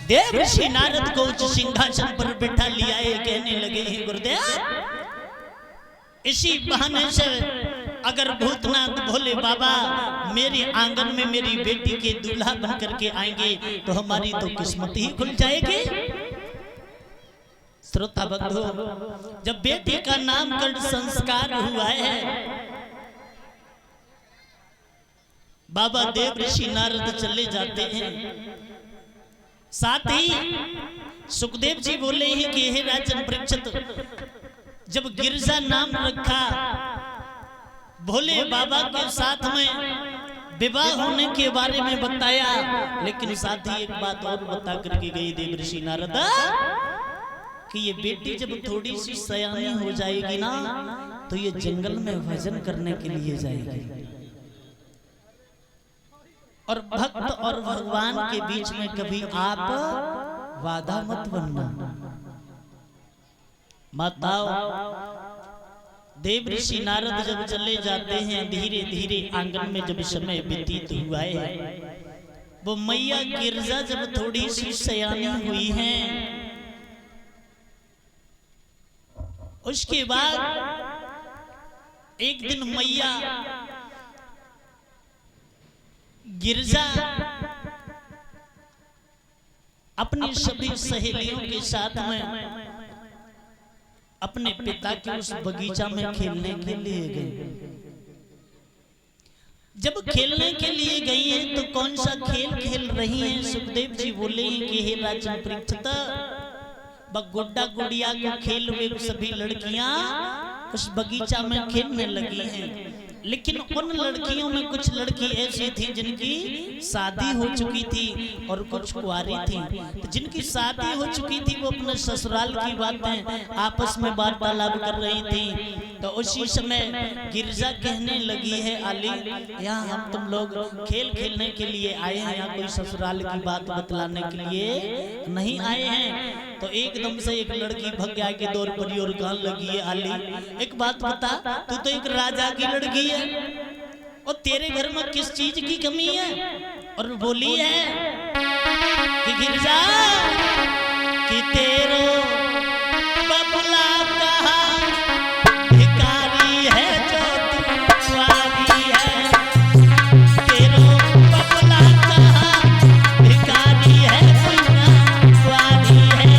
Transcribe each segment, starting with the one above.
देव ऋषि नारद को उच्च सिंहासन पर बिठा लिया है। कहने लगे हैं गुरुदेव, इसी बहाने से अगर भूतनाथ भोले बाबा मेरे आंगन में मेरी बेटी के दूल्हा बन करके आएंगे तो हमारी तो किस्मत ही खुल जाएगी। श्रोता बंधु, जब बेटी का नामकरण संस्कार हुआ है, बाबा देव ऋषि नारद चले जाते हैं। साथ ही सुखदेव जी बोले हैं कि हे राजन परीक्षित, जब गिरजा नाम रखा, भोले बाबा के साथ में विवाह होने के बारे में बताया, लेकिन साथ ही एक बात और बता करके गई देव ऋषि नारद कि ये बेटी जब थोड़ी सी सयानी हो जाएगी ना तो ये जंगल में भजन करने के लिए जाएगी, और भक्त और भगवान के बीच में कभी आप वादा मत बनना। माताओं, देव ऋषि नारद जब चले जाते हैं, धीरे धीरे आंगन में जब समय व्यतीत हुआ है, वो मैया गिरजा जब थोड़ी सी सयानी हुई है, उसके बाद एक दिन मैया गिरजा अपनी सभी सहेलियों के साथ में अपने पिता के उस बगीचा में खेलने के लिए गई। जब खेलने के लिए गई है तो कौन सा खेल खेल रही हैं? सुखदेव जी बोले कि हे राजन परीक्षित, गुड्डा गुड़िया को खेल में सभी लड़कियां उस बगीचा में खेलने लगी हैं, लेकिन उन लड़कियों में कुछ लड़की ऐसी थी जिनकी शादी हो चुकी थी और कुछ कुंवारी थी। तो जिनकी शादी हो चुकी थी वो अपने ससुराल की बातें आपस में वार्तालाप कर रही थी। तो उसी समय गिरजा कहने लगी है, आली यहाँ हम तुम लोग खेल खेलने के लिए आए हैं, यहाँ कोई ससुराल की बात बतलाने के लिए नहीं आए हैं। तो एकदम से एक लड़की भग गया के दौर पड़ी और कहने लगी है, आली एक बात बता, तू तो एक राजा की लड़की है और तेरे घर में किस चीज की कमी है? और बोली है कि गिरजा कि तेरो बबला कहा भिखारी है जो तू कुंवारी है, तेरो बबला कहा भिखारी है तू कुंवारी है।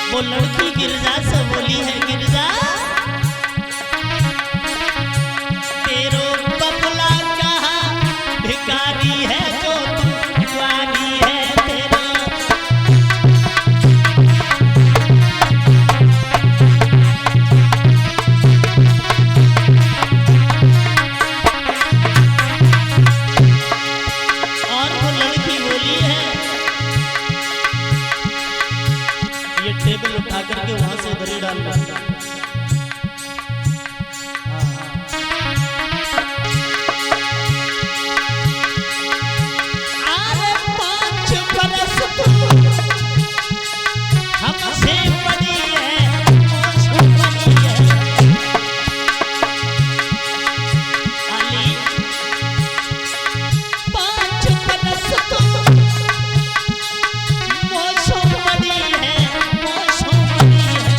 वो लड़की गिरजा से बोली है, गिरजा तेरो बबला कहा भिखारी है जो तू कुंवारी है, तेरा और वो लड़की बोली है, ये टेबल उठा करके वहां से उधर ही डाल दो। अरे 5 बरस तू हमसे बड़ी है, मुझसे बड़ी है आली, 5 बरस तू मुझसे बड़ी है, मुझसे बड़ी है।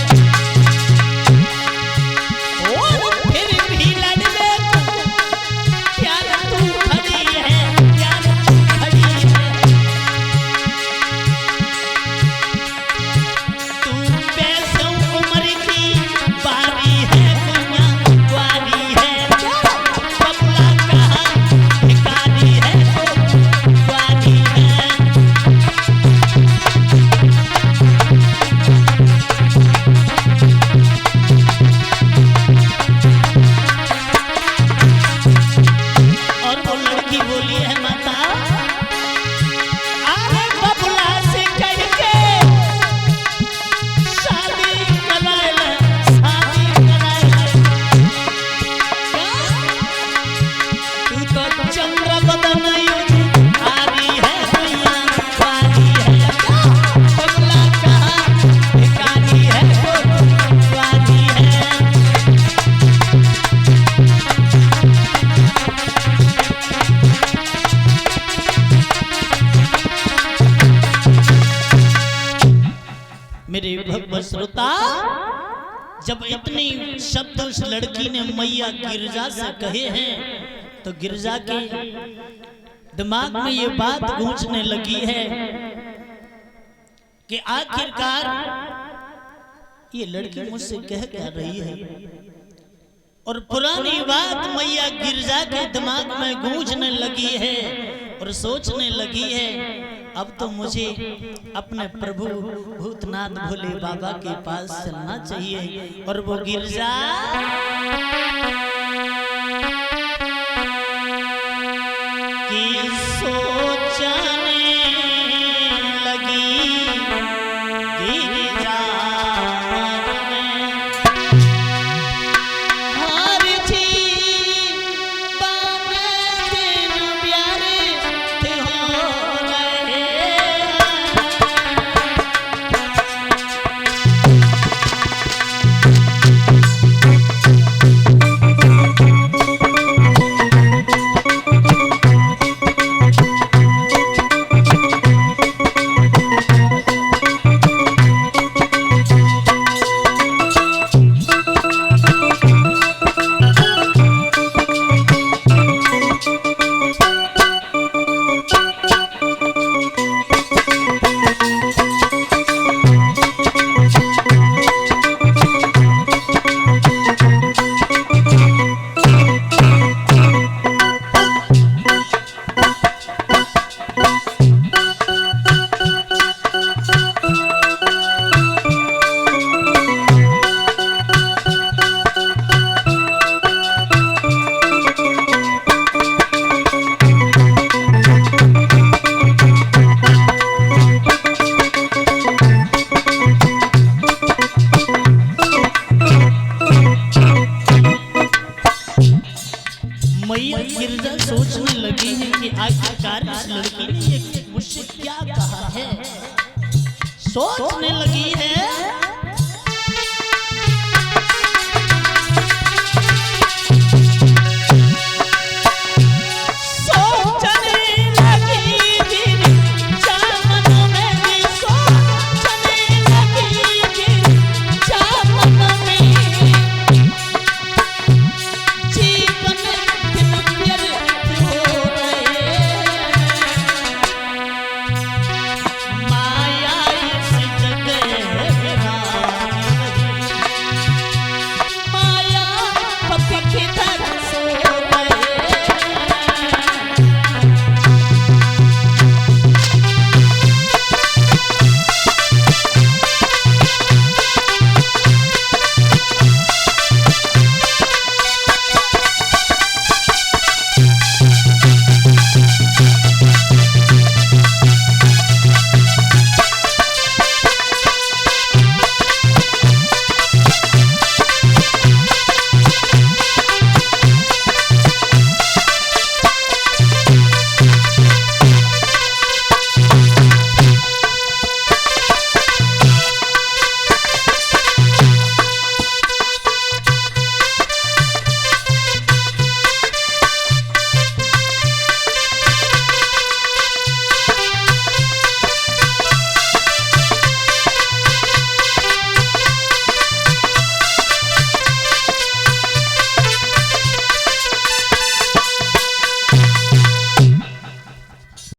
मेरे भक्त श्रोता, जब इतनी शब्द उस लड़की ने मैया गिरजा से कहे हैं तो गिरजा के दिमाग में ये बात गूंजने लगी है कि आखिरकार ये लड़की मुझसे कह क्या रही है। और पुरानी बात मैया गिरजा के दिमाग में गूंजने लगी है और सोचने लगी है, अब तो मुझे अपने प्रभु भूतनाथ भोले बाबा के पास चलना चाहिए। और वो गिरजा की सोचने लगी, गिरजा मैया गिरजा सोचने लगी है कि आखिरकार इस लड़की ने ये मुझसे क्या कहा है। सोचने लगी है